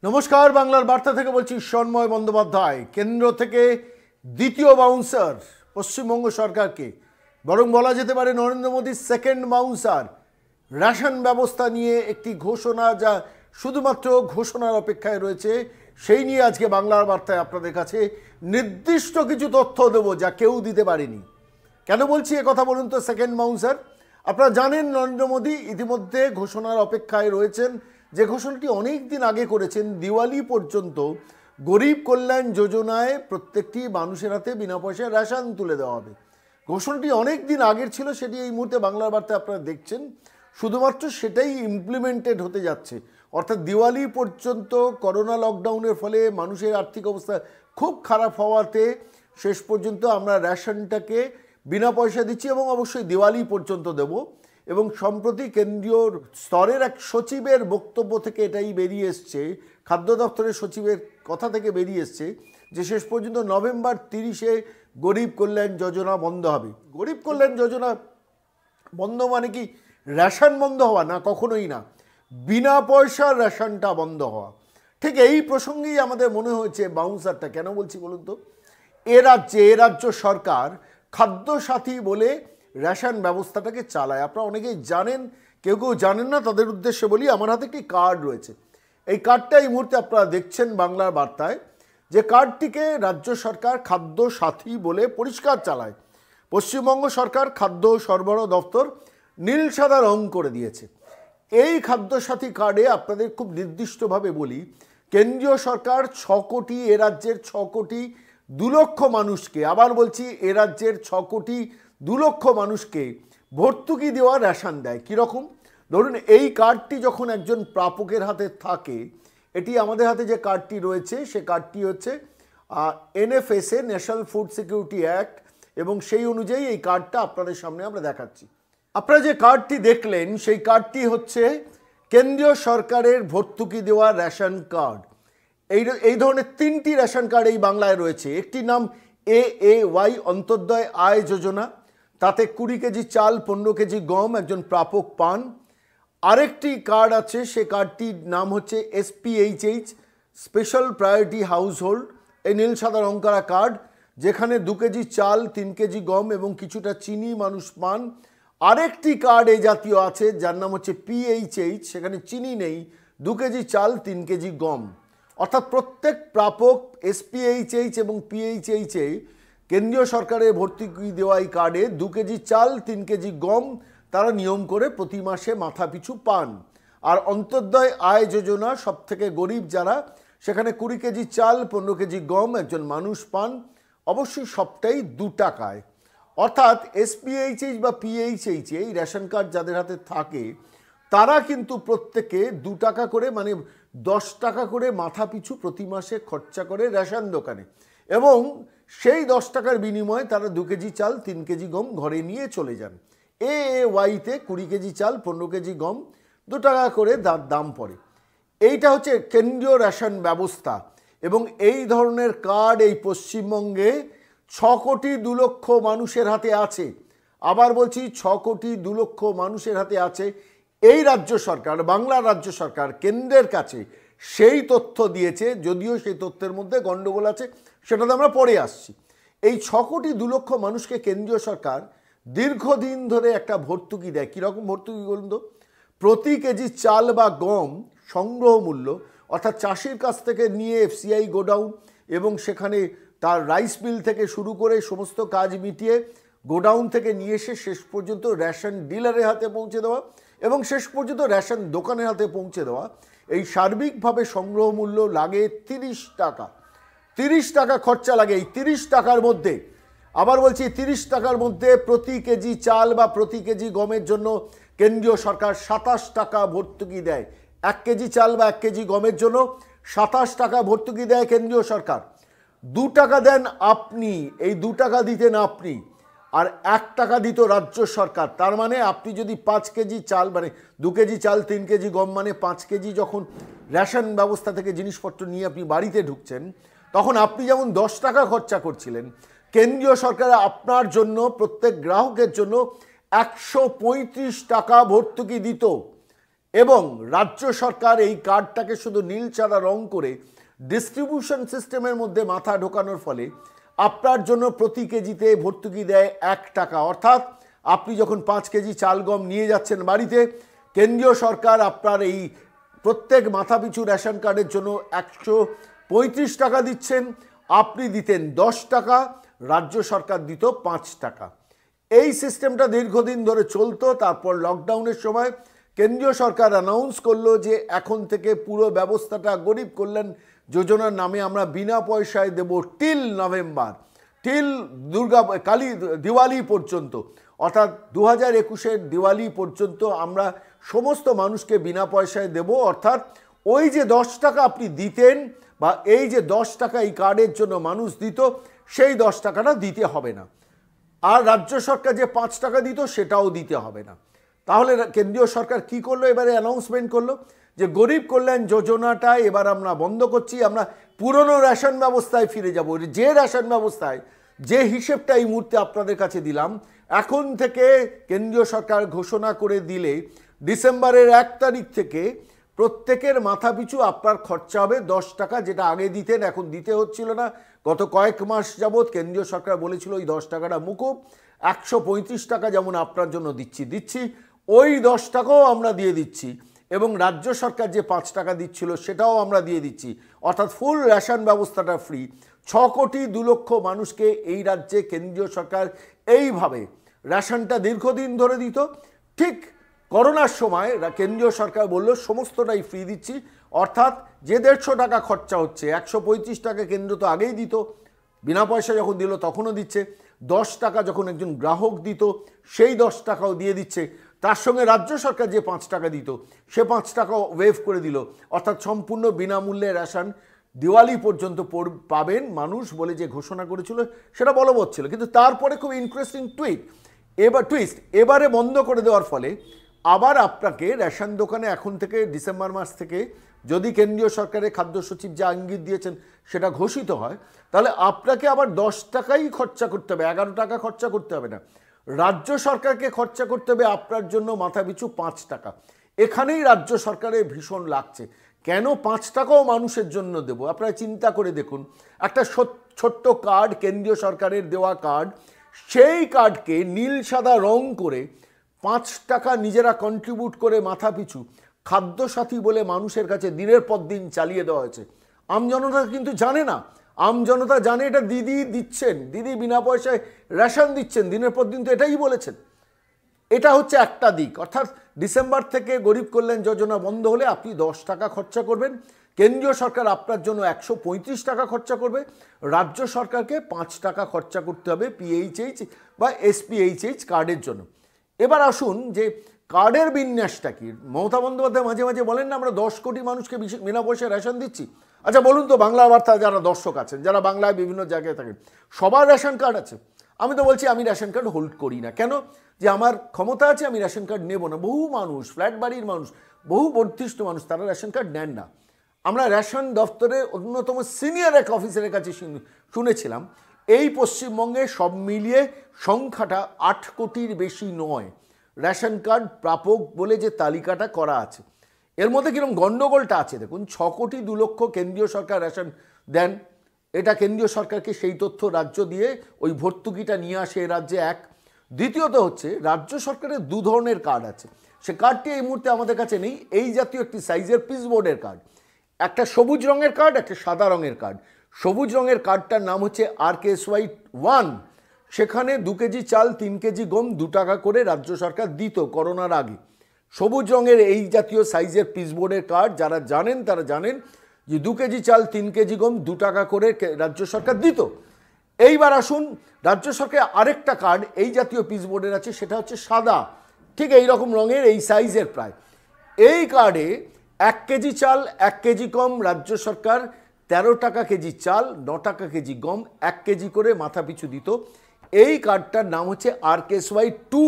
নমস্কার, বাংলার বার্তা থেকে বলছি সন্ময় বন্দ্যোপাধ্যায়। কেন্দ্র থেকে দ্বিতীয় বাউন্সার পশ্চিমবঙ্গ সরকারকে, বরং বলা যেতে পারে নরেন্দ্র মোদীর সেকেন্ড বাউন্সার। রেশন ব্যবস্থা নিয়ে একটি ঘোষণা, যা শুধুমাত্র ঘোষণার অপেক্ষায় রয়েছে, সেই নিয়ে আজকে বাংলার বার্তায় আপনাদের কাছে নির্দিষ্ট কিছু তথ্য দেব যা কেউ দিতে পারেনি। কেন বলছি কথা বলুন তো? সেকেন্ড বাউন্সার আপনারা জানেন, নরেন্দ্র মোদী ইতিমধ্যে ঘোষণার অপেক্ষায় রয়েছেন, যে ঘোষণাটি অনেক দিন আগে করেছেন। দিওয়ালি পর্যন্ত গরিব কল্যাণ যোজনায় প্রত্যেকটি মানুষের হাতে বিনা পয়সায় রেশন তুলে দেওয়া হবে। ঘোষণাটি অনেক দিন আগের ছিল, সেটি এই মুহূর্তে বাংলার বার্তায় আপনারা দেখছেন। শুধুমাত্র সেটাই ইমপ্লিমেন্টেড হতে যাচ্ছে, অর্থাৎ দিওয়ালি পর্যন্ত করোনা লকডাউনের ফলে মানুষের আর্থিক অবস্থা খুব খারাপ হওয়াতে শেষ পর্যন্ত আমরা রেশনটাকে বিনা পয়সা দিচ্ছি এবং অবশ্যই দিওয়ালি পর্যন্ত দেব। এবং সম্প্রতি কেন্দ্রীয় স্তরের এক সচিবের বক্তব্য থেকে এটাই বেরিয়ে এসছে, খাদ্য দপ্তরের সচিবের কথা থেকে বেরিয়ে এসছে যে শেষ পর্যন্ত নভেম্বর 30-এ গরিব কল্যাণ যোজনা বন্ধ হবে। গরিব কল্যাণ যোজনা বন্ধ মানে কি রেশন বন্ধ হওয়া? না, কখনোই না। বিনা পয়সার রেশনটা বন্ধ হওয়া। ঠিক এই প্রসঙ্গেই আমাদের মনে হয়েছে বাউন্সারটা কেন বলছি বলুন তো। এ রাজ্য সরকার খাদ্য সাথী বলে রেশন ব্যবস্থাটাকে চালায়। আপনারা অনেকেই জানেন, কেউ কেউ জানেন না, তাদের উদ্দেশ্যে বলি। আমার হাতে একটি কার্ড রয়েছে, এই কার্ডটা এই মুহূর্তে আপনারা দেখছেন বাংলার বার্তায়। যে কার্ডটিকে রাজ্য সরকার খাদ্য সাথী বলে পরিষ্কার চালায়। পশ্চিমবঙ্গ সরকার খাদ্য সরবরাহ দপ্তর নীল সাদা রং করে দিয়েছে। এই খাদ্য সাথী কার্ডে আপনাদের খুব নির্দিষ্টভাবে বলি, কেন্দ্রীয় সরকার 6 কোটি, এ রাজ্যের 6 কোটি 2 লক্ষ মানুষকে, আবার বলছি এ রাজ্যের 6 কোটি 2 লক্ষ মানুষকে ভর্তুকি দেওয়া রেশন দেয়। কীরকম? ধরুন, এই কার্ডটি যখন একজন প্রাপকের হাতে থাকে, এটি আমাদের হাতে যে কার্ডটি রয়েছে সে কার্ডটি হচ্ছে NFSA, national food security act, এবং সেই অনুযায়ী এই কার্ডটা আপনাদের সামনে আমরা দেখাচ্ছি। আপনারা যে কার্ডটি দেখলেন সেই কার্ডটি হচ্ছে কেন্দ্রীয় সরকারের ভর্তুকি দেওয়া রেশন কার্ড। এই ধরনের 3টি রেশন কার্ড এই বাংলায় রয়েছে। একটি নাম AAY, অন্তর্দয় আয় যোজনা, তাতে 20 কেজি চাল, 15 কেজি গম একজন প্রাপক পান। আরেকটি কার্ড আছে, সে কার্ডটির নাম হচ্ছে SPHH, special priority house hold, এই নীল সাদা রং করা কার্ড, যেখানে 2 কেজি চাল, 3 কেজি গম এবং কিছুটা চিনি মানুষ পান। আরেকটি কার্ড এই জাতীয় আছে যার নাম হচ্ছে PHH, সেখানে চিনি নেই, 2 কেজি চাল, 3 কেজি গম। অর্থাৎ প্রত্যেক প্রাপক SPHH এবং PHH-এ কেন্দ্রীয় সরকারের ভর্তুকি দেওয়া এই কার্ডে 2 কেজি চাল, 3 কেজি গম তারা নিয়ম করে প্রতি মাসে মাথা পিছু পান। আর অন্তর্দয় আয় যোজনা, সব থেকে গরিব যারা, সেখানে 20 কেজি চাল, 15 কেজি গম একজন মানুষ পান, অবশ্যই সবটাই 2 টাকায়। অর্থাৎ SPHH বা PHH এই রেশন কার্ড যাদের হাতে থাকে তারা কিন্তু প্রত্যেকে 2 টাকা করে, মানে 10 টাকা করে মাথা পিছু প্রতি মাসে খরচা করে রেশন দোকানে, এবং সেই 10 টাকার বিনিময়ে তারা 2 কেজি চাল, 3 কেজি গম ঘরে নিয়ে চলে যান। AAY-তে 20 কেজি চাল, 15 কেজি গম 2 টাকা করে দাম পড়ে। এইটা হচ্ছে কেন্দ্রীয় রেশন ব্যবস্থা, এবং এই ধরনের কার্ড এই পশ্চিমবঙ্গে 6 কোটি 2 লক্ষ মানুষের হাতে আছে। আবার বলছি, 6 কোটি 2 লক্ষ মানুষের হাতে আছে। এই রাজ্য সরকার, বাংলার রাজ্য সরকার কেন্দ্রের কাছে সেই তথ্য দিয়েছে, যদিও সেই তথ্যের মধ্যে গণ্ডগোল আছে, সেটাতে আমরা পরে আসছি। এই 6 কোটি 2 লক্ষ মানুষকে কেন্দ্রীয় সরকার দীর্ঘদিন ধরে একটা ভর্তুকি দেয়। কীরকম ভর্তুকি বলুন তো? প্রতি কেজি চাল বা গম সংগ্রহ মূল্য, অর্থাৎ চাষির কাছ থেকে নিয়ে FCI গোডাউন এবং সেখানে তার রাইস মিল থেকে শুরু করে সমস্ত কাজ মিটিয়ে গোডাউন থেকে নিয়ে এসে শেষ পর্যন্ত রেশন ডিলারের হাতে পৌঁছে দেওয়া এবং শেষ পর্যন্ত রেশন দোকানের হাতে পৌঁছে দেওয়া, এই সার্বিকভাবে সংগ্রহ মূল্য লাগে 30 টাকা। 30 টাকা খরচা লাগে। এই 30 টাকার মধ্যে, আবার বলছি 30 টাকার মধ্যে প্রতি কেজি চাল বা প্রতি কেজি গমের জন্য কেন্দ্রীয় সরকার 27 টাকা ভর্তুকি দেয়। 1 কেজি চাল বা 1 কেজি গমের জন্য 27 টাকা ভর্তুকি দেয় কেন্দ্রীয় সরকার। 2 টাকা দেন আপনি, এই 2 টাকা দিতেন আপনি, আর 1 টাকা দিত রাজ্য সরকার। তার মানে আপনি যদি 5 কেজি চাল, মানে 2 কেজি চাল, 3 কেজি গম, মানে 5 কেজি যখন রেশন ব্যবস্থা থেকে জিনিসপত্র নিয়ে আপনি বাড়িতে ঢুকছেন, তখন আপনি যেমন 10 টাকা খরচা করছিলেন, কেন্দ্রীয় সরকার আপনার জন্য, প্রত্যেক গ্রাহকের জন্য 135 টাকা ভর্তুকি দিত। এবং রাজ্য সরকার এই কার্ডটাকে শুধু নীল সাদা রং করে ডিস্ট্রিবিউশন সিস্টেমের মধ্যে মাথা ঢোকানোর ফলে আপনার জন্য প্রতি কেজিতে ভর্তুকি দেয় 1 টাকা। অর্থাৎ আপনি যখন 5 কেজি চাল গম নিয়ে যাচ্ছেন বাড়িতে, কেন্দ্রীয় সরকার আপনার এই প্রত্যেক মাথাপিছু রেশন কার্ডের জন্য 135 টাকা দিচ্ছেন, আপনি দিতেন 10 টাকা, রাজ্য সরকার দিত 5 টাকা। এই সিস্টেমটা দীর্ঘদিন ধরে চলতো। তারপর লকডাউনের সময় কেন্দ্রীয় সরকার অ্যানাউন্স করলো যে এখন থেকে পুরো ব্যবস্থাটা গরিব কল্যাণ যোজনার নামে আমরা বিনা পয়সায় দেব টিল নভেম্বর, টিল দিওয়ালি পর্যন্ত, অর্থাৎ 2021-এর দিওয়ালি পর্যন্ত আমরা সমস্ত মানুষকে বিনা পয়সায় দেব। অর্থাৎ ওই যে 10 টাকা আপনি দিতেন বা এই যে 10 টাকা এই কার্ডের জন্য মানুষ দিত, সেই 10 টাকাটা দিতে হবে না। আর রাজ্য সরকার যে 5 টাকা দিত সেটাও দিতে হবে না। তাহলে কেন্দ্রীয় সরকার কি করলো? এবারে অ্যানাউন্সমেন্ট করলো যে গরিব কল্যাণ যোজনাটা এবার আমরা বন্ধ করছি, আমরা পুরনো রেশন ব্যবস্থায় ফিরে যাব। যে রেশন ব্যবস্থায় যে হিসেবটা এই মুহূর্তে আপনাদের কাছে দিলাম, এখন থেকে কেন্দ্রীয় সরকার ঘোষণা করে দিলে ডিসেম্বরের 1 তারিখ থেকে প্রত্যেকের মাথাপিছু আপনার খরচা হবে 10 টাকা, যেটা আগে দিতেন এখন দিতে হচ্ছিল না। গত কয়েক মাস যাবৎ কেন্দ্রীয় সরকার বলেছিল ওই 10 টাকাটা মুকুব, 135 টাকা যেমন আপনার জন্য দিচ্ছি, ওই 10 টাকাও আমরা দিয়ে দিচ্ছি। এবং রাজ্য সরকার যে 5 টাকা দিচ্ছিল সেটাও আমরা দিয়ে দিচ্ছি। অর্থাৎ ফুল রেশন ব্যবস্থাটা ফ্রি। 6 কোটি 2 লক্ষ মানুষকে এই রাজ্যে কেন্দ্রীয় সরকার এইভাবে রেশনটা দীর্ঘদিন ধরে দিত। ঠিক করোনার সময় কেন্দ্রীয় সরকার বলল সমস্তটাই ফ্রি দিচ্ছি। অর্থাৎ যে 150 টাকা খরচা হচ্ছে, 135 টাকা কেন্দ্র তো আগেই দিত, বিনা পয়সা যখন দিল তখনও দিচ্ছে। 10 টাকা যখন একজন গ্রাহক দিত সেই 10 টাকাও দিয়ে দিচ্ছে। তার সঙ্গে রাজ্য সরকার যে 5 টাকা দিত সে 5 টাকাও ওয়েভ করে দিল। অর্থাৎ সম্পূর্ণ বিনামূল্যে রেশন দিওয়ালি পর্যন্ত পাবেন মানুষ বলে যে ঘোষণা করেছিল সেটা বলবৎ ছিল। কিন্তু তারপরে খুব ইন্টারেস্টিং টুইস্ট এবারে বন্ধ করে দেওয়ার ফলে আবার আপনাকে রেশন দোকানে এখন থেকে ডিসেম্বর মাস থেকে যদি কেন্দ্রীয় সরকারের খাদ্য সচিব যা ইঙ্গিত দিয়েছেন সেটা ঘোষিত হয়, তাহলে আপনাকে আবার 10 টাকাই খরচা করতে হবে, 11 টাকা খরচা করতে হবে না। রাজ্য সরকারকে খরচা করতে হবে আপনার জন্য মাথাপিছু 5 টাকা। এখানেই রাজ্য সরকারের ভীষণ লাগছে, কেন 5 টাকাও মানুষের জন্য দেব? আপনারা চিন্তা করে দেখুন, একটা ছোট্ট কার্ড, কেন্দ্রীয় সরকারের দেওয়া কার্ড, সেই কার্ডকে নীল সাদা রং করে 5 টাকা নিজেরা কন্ট্রিবিউট করে মাথাপিছু খাদ্যসাথী বলে মানুষের কাছে দিনের পর দিন চালিয়ে দেওয়া হয়েছে। আমজনতা কিন্তু জানে না। আমজনতা জানে এটা দিদি দিচ্ছেন, দিদি বিনা পয়সায় রেশন দিচ্ছেন দিনের পর দিন, তো এটাই বলেছেন। এটা হচ্ছে একটা দিক। অর্থাৎ ডিসেম্বর থেকে গরিব কল্যাণ যোজনা বন্ধ হলে আপনি 10 টাকা খরচা করবেন, কেন্দ্রীয় সরকার আপনার জন্য 135 টাকা খরচা করবে, রাজ্য সরকারকে 5 টাকা খরচা করতে হবে পিএইচএইচ বা এসপিএইচএইচ কার্ডের জন্য। এবার আসুন যে কার্ডের বিন্যাসটা কি। মমতা বন্দ্যোপাধ্যায় মাঝে মাঝে বলেন না আমরা 10 কোটি মানুষকে বিনা পয়সায় রেশন দিচ্ছি। আচ্ছা বলুন তো, বাংলা বার্তা যারা দর্শক আছেন, যারা বাংলায় বিভিন্ন জায়গায় থাকেন, সবার রেশন কার্ড আছে? আমি তো বলছি আমি রেশন কার্ড হোল্ড করি না। কেন? যে আমার ক্ষমতা আছে আমি রেশন কার্ড নেব না। বহু মানুষ, ফ্ল্যাট বাড়ির মানুষ, বহু বর্ধিষ্ঠ মানুষ, তারা রেশন কার্ড নেন না। আমরা রেশন দফতরে অন্যতম সিনিয়র এক অফিসারের কাছে শুনেছিলাম এই পশ্চিমবঙ্গে সব মিলিয়ে সংখ্যাটা 8 কোটির বেশি নয় রেশন কার্ড প্রাপক বলে যে তালিকাটা করা আছে। এর মধ্যে কিরকম গণ্ডগোলটা আছে দেখুন। 6 কোটি 2 লক্ষ কেন্দ্রীয় সরকার রেশন দেন, এটা কেন্দ্রীয় সরকারকে সেই তথ্য রাজ্য দিয়ে ওই ভর্তুকিটা নিয়ে আসে এ রাজ্যে। এক দ্বিতীয়ত হচ্ছে রাজ্য সরকারের 2 ধরনের কার্ড আছে, সে কার্ডটি এই মুহূর্তে আমাদের কাছে নেই। এই জাতীয় একটি সাইজের পিসবোর্ডের কার্ড, একটা সবুজ রঙের কার্ড, একটা সাদা রঙের কার্ড। সবুজ রঙের কার্ডটার নাম হচ্ছে RKSY 1। সেখানে 2 কেজি চাল 3 কেজি গম 2 টাকা করে রাজ্য সরকার দিত করোনার আগে। সবুজ রঙের এই জাতীয় সাইজের পিসবোর্ডের কার্ড যারা জানেন তারা জানেন যে 2 কেজি চাল 3 কেজি গম 2 টাকা করে রাজ্য সরকার দিত। এইবার আসুন রাজ্য সরকার আরেকটা কার্ড এই জাতীয় পিসবোর্ডের আছে, সেটা হচ্ছে সাদা, ঠিক এই রকম রঙের, এই সাইজের প্রায়। এই কার্ডে 1 কেজি চাল 1 কেজি গম রাজ্য সরকার 13 টাকা কেজি চাল 9 টাকা কেজি গম 1 কেজি করে মাথাপিছু দিত। এই কার্ডটার নাম হচ্ছে RKSY 2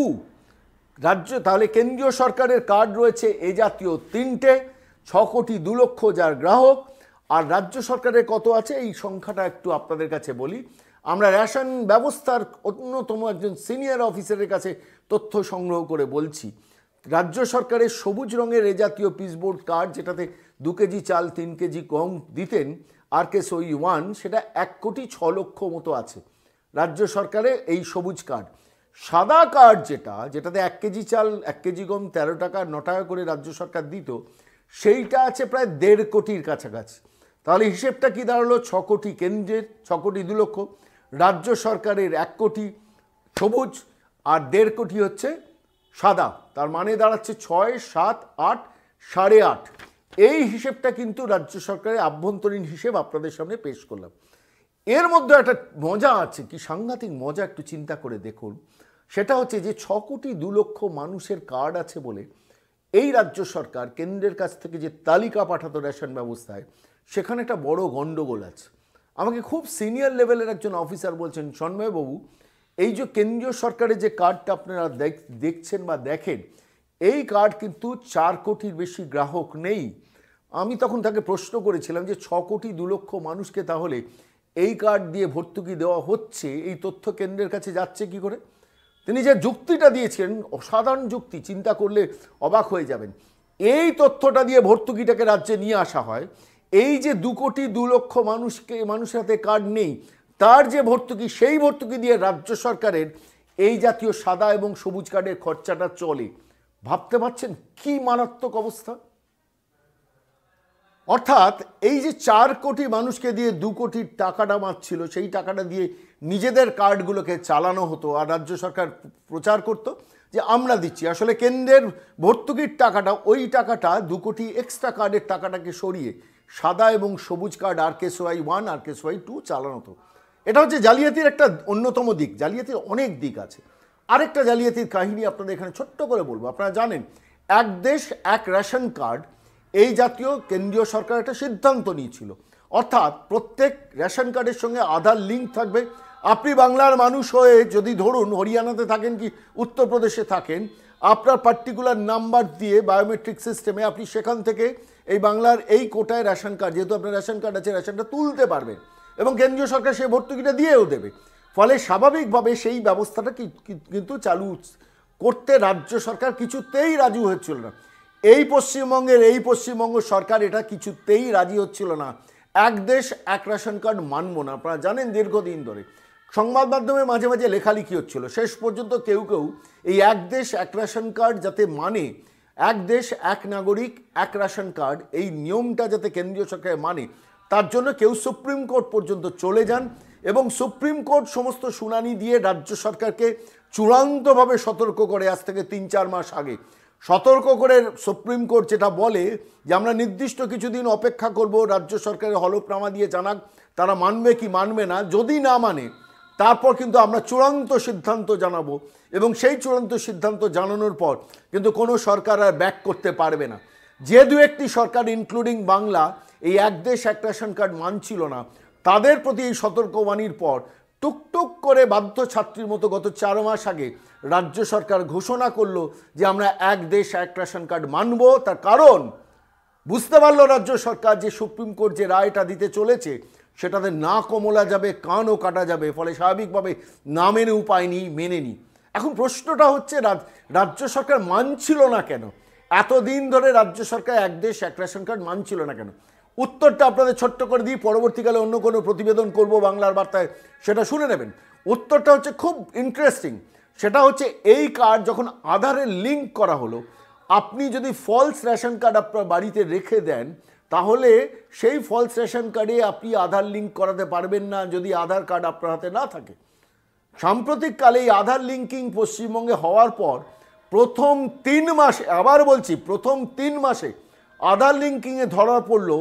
রাজ্য। তাহলে কেন্দ্রীয় সরকারের কার্ড রয়েছে এই জাতীয় 3টে, 6 কোটি 2 লক্ষ যার গ্রাহক। আর রাজ্য সরকারের কত আছে এই সংখ্যাটা একটু আপনাদের কাছে বলি। আমরা রেশন ব্যবস্থার অন্যতম একজন সিনিয়র অফিসারের কাছে তথ্য সংগ্রহ করে বলছি, রাজ্য সরকারের সবুজ রঙের এ জাতীয় পিসবোর্ড কার্ড, যেটাতে 2 কেজি চাল 3 কেজি গম দিতেন RK-SOE-1, সেটা 1,06,00,000 মতো আছে রাজ্য সরকারের এই সবুজ কার্ড। সাদা কার্ড যেটাতে 1 কেজি চাল 1 কেজি গম 13 টাকা 9 টাকা করে রাজ্য সরকার দিত, সেইটা আছে প্রায় 1.5 কোটির কাছাকাছি। তাহলে হিসেবটা কি দাঁড়ালো? 6 কোটি কেন্দ্রের, 6,02,00,000, রাজ্য সরকারের 1 কোটি সবুজ আর 1.5 কোটি হচ্ছে সাদা। তার মানে দাঁড়াচ্ছে 6, 7, 8, 8.5। এই হিসেবটা কিন্তু রাজ্য সরকারের আভ্যন্তরীণ হিসেব আপনাদের সামনে পেশ করলাম। এর মধ্যে একটা মজা আছে, কি সাংঘাতিক মজা, একটু চিন্তা করে দেখুন। সেটা হচ্ছে যে 6,02,00,000 মানুষের কার্ড আছে বলে এই রাজ্য সরকার কেন্দ্রের কাছ থেকে যে তালিকা পাঠাতো রেশন ব্যবস্থায়, সেখানে একটা বড় গন্ডগোল আছে। আমাকে খুব সিনিয়র লেভেলের একজন অফিসার বলছেন, সন্ময়বাবু, এই যে কেন্দ্রীয় সরকারের যে কার্ডটা আপনারা দেখছেন বা দেখেন, এই কার্ড কিন্তু 4 কোটির বেশি গ্রাহক নেই। আমি তখন তাকে প্রশ্ন করেছিলাম যে 6,02,00,000 মানুষকে তাহলে এই কার্ড দিয়ে ভর্তুকি দেওয়া হচ্ছে, এই তথ্য কেন্দ্রের কাছে যাচ্ছে কি করে? তিনি যে যুক্তিটা দিয়েছেন, অসাধারণ যুক্তি, চিন্তা করলে অবাক হয়ে যাবেন। এই তথ্যটা দিয়ে ভর্তুকিটাকে রাজ্যে নিয়ে আসা হয়। এই যে 2,02,00,000 মানুষের হাতে কার্ড নেই, তার যে ভর্তুকি, সেই ভর্তুকি দিয়ে রাজ্য সরকারের এই জাতীয় সাদা এবং সবুজ কার্ডের খরচাটা চলে। ভাবতে পারছেন কি মারাত্মক অবস্থা? অর্থাৎ এই যে 4 কোটি মানুষকে দিয়ে 2 কোটির টাকাটা মারছিল, সেই টাকাটা দিয়ে নিজেদের কার্ডগুলোকে চালানো হতো, আর রাজ্য সরকার প্রচার করত যে আমরা দিচ্ছি। আসলে কেন্দ্রের ভর্তুকির টাকাটা, ওই টাকাটা 2 কোটি এক্সট্রা কার্ডের টাকাটাকে সরিয়ে সাদা এবং সবুজ কার্ড RK-SOE-1, RK-SOE-2 চালানো হতো। এটা হচ্ছে জালিয়াতির একটা অন্যতম দিক। জালিয়াতির অনেক দিক আছে। আরেকটা জালিয়াতির কাহিনী আপনাদের এখানে ছোট্ট করে বলবো। আপনারা জানেন, এক দেশ এক রেশন কার্ড, এই জাতীয় কেন্দ্রীয় সরকার একটা সিদ্ধান্ত নিয়েছিল। অর্থাৎ প্রত্যেক রেশন কার্ডের সঙ্গে আধার লিঙ্ক থাকবে। আপনি বাংলার মানুষ হয়ে যদি ধরুন হরিয়ানাতে থাকেন কি উত্তরপ্রদেশে থাকেন, আপনার পার্টিকুলার নাম্বার দিয়ে বায়োমেট্রিক সিস্টেমে আপনি সেখান থেকে এই বাংলার এই কোটায় রেশন কার্ড, যেহেতু আপনার রেশন কার্ড আছে, রেশনটা তুলতে পারবেন এবং কেন্দ্রীয় সরকার সেই ভর্তুকিটা দিয়েও দেবে। ফলে স্বাভাবিকভাবে সেই ব্যবস্থাটা কিন্তু চালু করতে রাজ্য সরকার কিছুতেই রাজি হচ্ছিল না। এই পশ্চিমবঙ্গ সরকার এটা কিছুতেই রাজি হচ্ছিল না। এক দেশ এক রেশন কার্ড মানব না। আপনারা জানেন, দীর্ঘদিন ধরে সংবাদ মাধ্যমে মাঝে মাঝে লেখালেখি হচ্ছিল। শেষ পর্যন্ত কেউ এই এক দেশ এক রেশন কার্ড যাতে মানে, এক দেশ এক নাগরিক এক রেশন কার্ড, এই নিয়মটা যাতে কেন্দ্রীয় সরকার মানে, তার জন্য কেউ সুপ্রিম কোর্ট পর্যন্ত চলে যান এবং সুপ্রিম কোর্ট সমস্ত শুনানি দিয়ে রাজ্য সরকারকে চূড়ান্তভাবে সতর্ক করে। আজ থেকে 3-4 মাস আগে সতর্ক করে সুপ্রিম কোর্ট যেটা বলে যে আমরা নির্দিষ্ট কিছুদিন অপেক্ষা করব, রাজ্য সরকারের হলফনামা দিয়ে জানাক তারা মানবে কি মানবে না। যদি না মানে তারপর কিন্তু আমরা চূড়ান্ত সিদ্ধান্ত জানাবো, এবং সেই চূড়ান্ত সিদ্ধান্ত জানানোর পর কিন্তু কোনো সরকার আর ব্যাক করতে পারবে না। যে 2-1টি সরকার ইনক্লুডিং বাংলা এই এক দেশ এক রেশন কার্ড মানছিল না, তাদের প্রতি এই সতর্কবাণীর পর টুকটুক করে বাধ্য ছাত্রীর মতো গত 4 মাস আগে রাজ্য সরকার ঘোষণা করলো যে আমরা এক দেশ এক রেশন কার্ড মানব। তার কারণ বুঝতে পারলো রাজ্য সরকার যে সুপ্রিম কোর্ট যে রায়টা দিতে চলেছে সেটাতে না কমলা যাবে, কানও কাটা যাবে। ফলে স্বাভাবিকভাবে না মেনে উপায় নেই, মেনে নি। এখন প্রশ্নটা হচ্ছে রাজ্য সরকার মানছিল না কেন? এতদিন ধরে রাজ্য সরকার এক দেশ এক রেশন কার্ড মানছিল না কেন? উত্তরটা আপনাদের ছোট্ট করে দিই, পরবর্তীকালে অন্য কোনো প্রতিবেদন করব বাংলার বার্তায়, সেটা শুনে নেবেন। উত্তরটা হচ্ছে খুব ইন্টারেস্টিং। সেটা হচ্ছে এই কার্ড যখন আধারে লিঙ্ক করা হলো, আপনি যদি ফলস রেশন কার্ড আপনার বাড়িতে রেখে দেন, তাহলে সেই ফলস রেশন কার্ডে আপনি আধার লিঙ্ক করাতে পারবেন না যদি আধার কার্ড আপনার হাতে না থাকে। সাম্প্রতিককালে এই আধার লিঙ্কিং পশ্চিমবঙ্গে হওয়ার পর প্রথম 3 মাসে, আবার বলছি প্রথম 3 মাসে আধার লিঙ্কিংয়ে ধরা পড়লো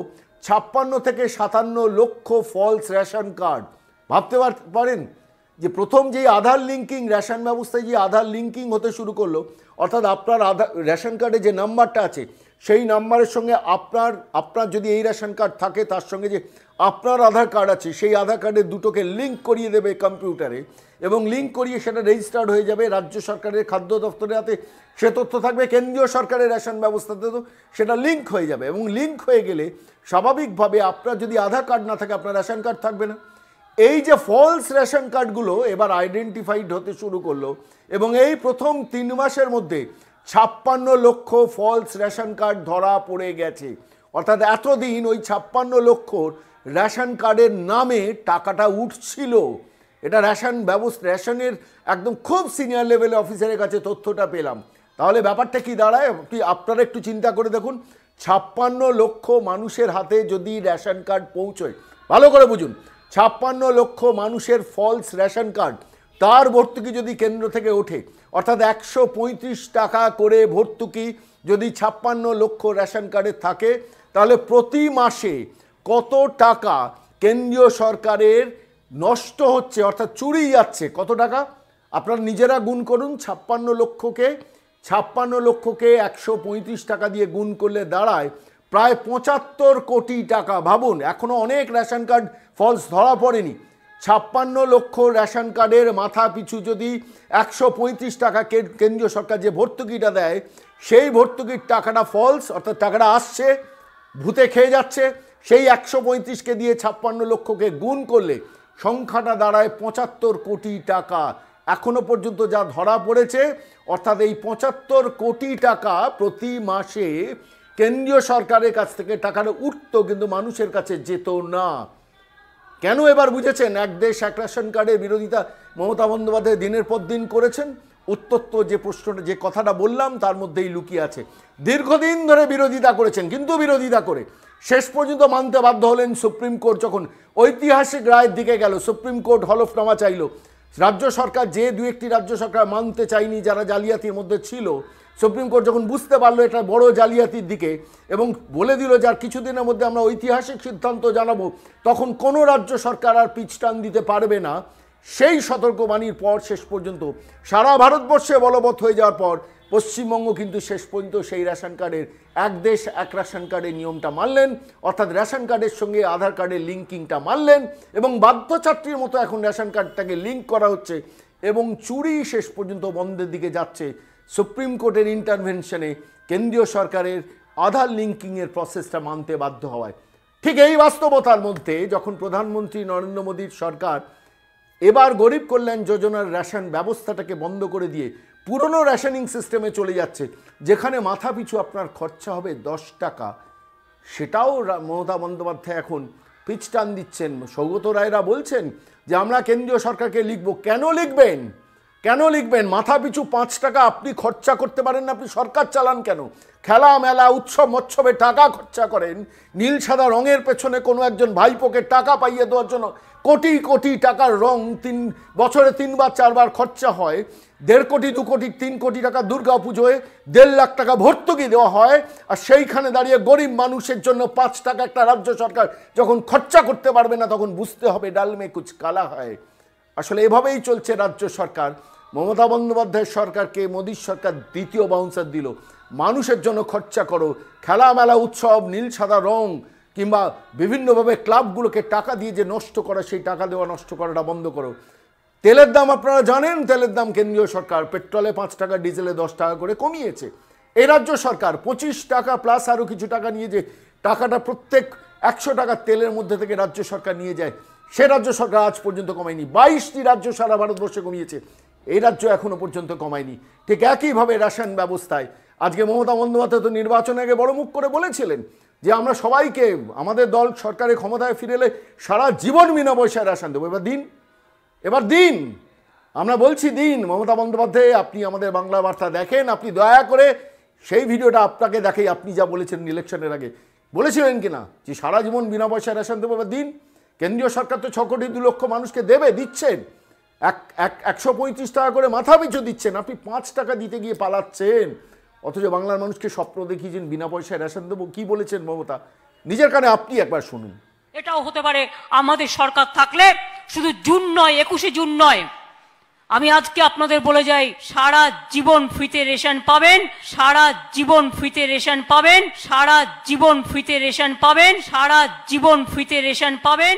56 থেকে 57 লক্ষ ফলস রেশন কার্ড। ভাবতে পারেন যে প্রথম যেই আধার লিঙ্কিং, রেশন ব্যবস্থায় যে আধার লিঙ্কিং হতে শুরু করলো, অর্থাৎ আপনার আধার রেশন কার্ডে যে নাম্বারটা আছে সেই নাম্বারের সঙ্গে আপনার যদি এই রেশন কার্ড থাকে, তার সঙ্গে যে আপনার আধার কার্ড আছে সেই আধার কার্ডের দুটোকে লিঙ্ক করিয়ে দেবে কম্পিউটারে, এবং লিঙ্ক করিয়ে সেটা রেজিস্টার্ড হয়ে যাবে রাজ্য সরকারের খাদ্য দপ্তরের হাতে। সে তথ্য থাকবে কেন্দ্রীয় সরকারের রেশন ব্যবস্থাতে, তো সেটা লিঙ্ক হয়ে যাবে। এবং লিঙ্ক হয়ে গেলে স্বাভাবিকভাবে আপনার যদি আধার কার্ড না থাকে, আপনার রেশন কার্ড থাকবে না। এই যে ফলস রেশন কার্ডগুলো এবার আইডেন্টিফাইড হতে শুরু করলো, এবং এই প্রথম 3 মাসের মধ্যে 56 লক্ষ ফলস রেশন কার্ড ধরা পড়ে গেছে। অর্থাৎ এতদিন ওই 56 লক্ষর রেশন কার্ডের নামে টাকাটা উঠছিল। এটা রেশনের একদম খুব সিনিয়র লেভেলে অফিসারের কাছে তথ্যটা পেলাম। তাহলে ব্যাপারটা কি দাঁড়ায় আপনারা একটু চিন্তা করে দেখুন। 56 লক্ষ মানুষের হাতে যদি রেশন কার্ড পৌঁছয়, ভালো করে বুঝুন, 56 লক্ষ মানুষের ফলস রেশন কার্ড, তার ভর্তুকি যদি কেন্দ্র থেকে ওঠে, অর্থাৎ 135 টাকা করে ভর্তুকি যদি 56 লক্ষ রেশন কার্ডে থাকে, তাহলে প্রতি মাসে কত টাকা কেন্দ্রীয় সরকারের নষ্ট হচ্ছে, অর্থাৎ চুরি যাচ্ছে, কত টাকা আপনারা নিজেরা গুণ করুন। 56 লক্ষকে 135 টাকা দিয়ে গুণ করলে দাঁড়ায় প্রায় 75 কোটি টাকা। ভাবুন, এখনো অনেক রেশন কার্ড ফলস ধরা পড়েনি। 56 লক্ষ রেশন কার্ডের মাথা পিছু যদি 135 টাকা কেন্দ্রীয় সরকার যে ভর্তুকিটা দেয়, সেই ভর্তুকির টাকাটা ফলস, অর্থাৎ টাকাটা আসছে ভূতে খেয়ে যাচ্ছে, সেই 135কে দিয়ে 56 লক্ষকে গুণ করলে সংখ্যাটা দাঁড়ায় 75 কোটি টাকা। এখনো পর্যন্ত যা ধরা পড়েছে, অর্থাৎ এই 75 কোটি টাকা প্রতি মাসে কেন্দ্রীয় সরকারের কাছ থেকে টাকাটা উঠতো, কিন্তু মানুষের কাছে যেত না। কেন এবার বুঝেছেন? এক দেশ এক রেশন কার্ডের বিরোধিতা মমতা বন্দ্যোপাধ্যায় দিনের পর দিন করেছেন। উত্তর তো যে প্রশ্নটা, যে কথাটা বললাম তার মধ্যেই লুকিয়ে আছে। দীর্ঘদিন ধরে বিরোধিতা করেছেন, কিন্তু বিরোধিতা করে শেষ পর্যন্ত মানতে বাধ্য হলেন সুপ্রিম কোর্ট যখন ঐতিহাসিক রায়ের দিকে গেল। সুপ্রিম কোর্ট হলফনামা চাইল। রাজ্য সরকার, যে দু একটি রাজ্য সরকার মানতে চায়নি যারা জালিয়াতির মধ্যে ছিল, সুপ্রিম কোর্ট যখন বুঝতে পারলো এটা বড় জালিয়াতির দিকে এবং বলে দিল যার কিছুদিনের মধ্যে আমরা ঐতিহাসিক সিদ্ধান্ত জানাবো, তখন কোনো রাজ্য সরকার আর পিছ টান দিতে পারবে না। সেই সতর্কবাণীর পর শেষ পর্যন্ত সারা ভারতবর্ষে বলবৎ হয়ে যাওয়ার পর পশ্চিমবঙ্গ কিন্তু শেষ পর্যন্ত সেই রেশন কার্ডের এক দেশ এক রেশন কার্ডের নিয়মটা মানলেন, অর্থাৎ রেশন কার্ডের সঙ্গে আধার কার্ডের লিঙ্কিংটা মানলেন এবং বাধ্যচাত্রীর মতো এখন রেশন কার্ডটাকে লিঙ্ক করা হচ্ছে এবং চুরি শেষ পর্যন্ত বন্ধের দিকে যাচ্ছে। সুপ্রিম কোর্টের ইন্টারভেনশনে কেন্দ্রীয় সরকারের আধার লিঙ্কিংয়ের প্রসেসটা মানতে বাধ্য হওয়ায়। ঠিক এই বাস্তবতার মধ্যে যখন প্রধানমন্ত্রী নরেন্দ্র মোদীর সরকার এবার গরিব কল্যাণ যোজনার রেশন ব্যবস্থাটাকে বন্ধ করে দিয়ে পুরনো রেশনিং সিস্টেমে চলে যাচ্ছে, যেখানে মাথা পিছু আপনার খরচা হবে 10 টাকা, সেটাও মমতা বন্দ্যোপাধ্যায় এখন পিছ টান দিচ্ছেন। সৌগত রায়রা বলছেন যে আমরা কেন্দ্রীয় সরকারকে লিখব। কেন লিখবেন? কেন লিখবেন? মাথা পিছু 5 টাকা আপনি খরচা করতে পারেন না, আপনি সরকার চালান কেন? খেলা মেলা উৎসব মৎসবে টাকা খরচা করেন, নীল সাদা রঙের পেছনে কোনো একজন ভাইপোকে টাকা পাইয়ে দেওয়ার জন্য কোটি কোটি টাকার রং বছরে 3 বার 4 বার খরচা হয়, 1.5 কোটি 2 কোটি 3 কোটি টাকা দুর্গা পুজোয় 1.5 লাখ টাকা ভর্তুকি দেওয়া হয়, আর সেইখানে দাঁড়িয়ে গরিব মানুষের জন্য 5 টাকা একটা রাজ্য সরকার যখন খরচা করতে পারবে না, তখন বুঝতে হবে ডাল মে কুছ কালা হয়। আসলে এভাবেই চলছে রাজ্য সরকার। মমতা বন্দ্যোপাধ্যায়ের সরকারকে মোদীর সরকার দ্বিতীয় বাউন্সার দিল। মানুষের জন্য খরচা করো, খেলা মেলা উৎসব নীল সাদা রং কিংবা বিভিন্নভাবে ক্লাবগুলোকে টাকা দিয়ে যে নষ্ট করা, সেই টাকা দেওয়া নষ্ট করাটা বন্ধ করো। তেলের দাম আপনারা জানেন, তেলের দাম কেন্দ্রীয় সরকার পেট্রোলে 5 টাকা, ডিজেলে 10 টাকা করে কমিয়েছে। এই রাজ্য সরকার 25 টাকা প্লাস আরও কিছু টাকা নিয়ে যে টাকাটা প্রত্যেক 100 টাকার তেলের মধ্যে থেকে রাজ্য সরকার নিয়ে যায়, সে রাজ্য সরকার আজ পর্যন্ত কমায়নি। 22টি রাজ্য সারা ভারতবর্ষে কমিয়েছে, এই রাজ্য এখনো পর্যন্ত কমায়নি। ঠিক একইভাবে রেশন ব্যবস্থায় আজকে মমতা বন্দ্যোপাধ্যায় তো নির্বাচনের আগে বড় মুখ করে বলেছিলেন যে আমরা সবাইকে, আমাদের দল সরকারের ক্ষমতায় ফিরে এলে সারা জীবন বিনা পয়সায় রেশন দেবো। এবার দিন, আমরা বলছি দিন। মমতা বন্দ্যোপাধ্যায়, আপনি আমাদের বাংলা বার্তা দেখেন, আপনি দয়া করে সেই ভিডিওটা আপনাকে দেখেই আপনি যা বলেছেন ইলেকশনের আগে, বলেছিলেন কিনা যে সারা জীবন বিনা পয়সায় রেশন দেবো। এবার দিন। কেন্দ্রীয় সরকার তো 6 কোটি 2 লক্ষ মানুষকে দেবে, দিচ্ছেন। 135 টাকা করে মাথা পিছু দিচ্ছেন, আপনি 5 টাকা দিতে গিয়ে পালাচ্ছেন। অথচ বাংলার মানুষকে স্বপ্ন দেখিয়েছেন বিনা পয়সায় রেশন দেবো। কি বলেছেন মমতা? নিজের কানে আপনি একবার শুনুন। এটাও হতে পারে আমাদের সরকার থাকলে, শুধু জুন নয়, 21শে জুন নয়, আমি আজকে আপনাদের বলে যাই, সারা জীবন ফ্রিতে রেশন পাবেন, সারা জীবন ফ্রিতে রেশন পাবেন, সারা জীবন ফ্রিতে রেশন পাবেন, সারা জীবন ফ্রিতে রেশন পাবেন।